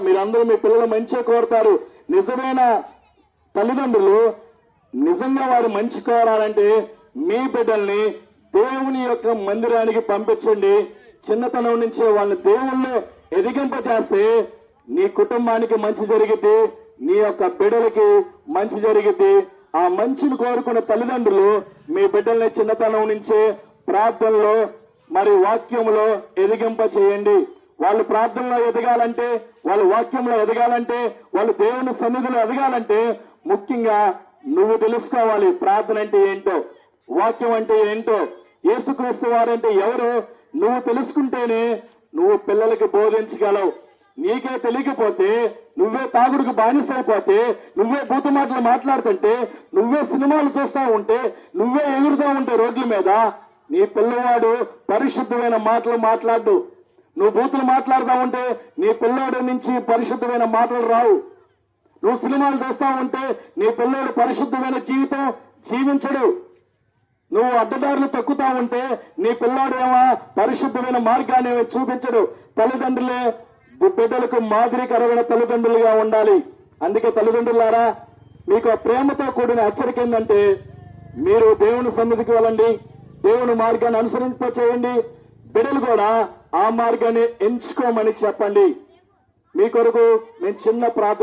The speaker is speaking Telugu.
మీరందరూ మీ పిల్లలు మంచిగా కోరుతారు. నిజమైన తల్లిదండ్రులు నిజంగా వారు మంచి కోరాలంటే మీ బిడ్డల్ని దేవుని యొక్క మందిరానికి పంపించండి. చిన్నతనం నుంచే వాళ్ళని దేవుళ్ళు ఎదిగింపజేస్తే నీ కుటుంబానికి మంచి జరిగిద్ది, నీ యొక్క బిడ్డలకి మంచి జరిగిద్ది. ఆ మంచిని కోరుకున్న తల్లిదండ్రులు మీ బిడ్డల్ని చిన్నతనం నుంచే ప్రార్థనలో మరి వాక్యంలో ఎదిగింప చేయండి. వాళ్ళు ప్రార్థనలో ఎదగాలంటే, వాళ్ళు వాక్యంలో ఎదగాలంటే, వాళ్ళు దేవుని సన్నిధిలో ఎదగాలంటే ముఖ్యంగా నువ్వు తెలుసుకోవాలి ప్రార్థన అంటే ఏంటో, వాక్యం అంటే ఏంటో, యేసుక్రీస్తు వారంటే ఎవరో నువ్వు తెలుసుకుంటేనే నువ్వు పిల్లలకి బోధించగలవు. నీకే తెలియకపోతే, నువ్వే తాగుడుకు బానిసైపోతే, నువ్వే బూతు మాటలు మాట్లాడుతుంటే, నువ్వే సినిమాలు చూస్తా ఉంటే, నువ్వే ఎగురుతూ ఉంటే రోడ్ల మీద, నీ పిల్లవాడు పరిశుద్ధమైన మాటలు మాట్లాడు. నువ్వు బూతులు మాట్లాడుతూ ఉంటే నీ పిల్లోడి నుంచి పరిశుద్ధమైన మాటలు రావు. నువ్వు సినిమాలు చూస్తా ఉంటే నీ పిల్లోడు పరిశుద్ధమైన జీవితం జీవించడు. నువ్వు అడ్డదారులు తొక్కుతా ఉంటే నీ పిల్లాడు ఏమో పరిశుద్ధమైన మార్గాన్ని చూపించడు. తల్లిదండ్రులే బిడ్డలకు మాదిరికరమైన తల్లిదండ్రులుగా ఉండాలి. అందుకే తల్లిదండ్రులారా, మీకు ప్రేమతో కూడిన హెచ్చరిక ఏంటంటే, మీరు దేవుని సన్నిధికి వెళ్ళండి, దేవుని మార్గాన్ని అనుసరింప చేయండి. బిడ్డలు కూడా ఆ మార్గాన్ని ఎంచుకోమని చెప్పండి. మీ కొరకు నేను చిన్న ప్రార్థన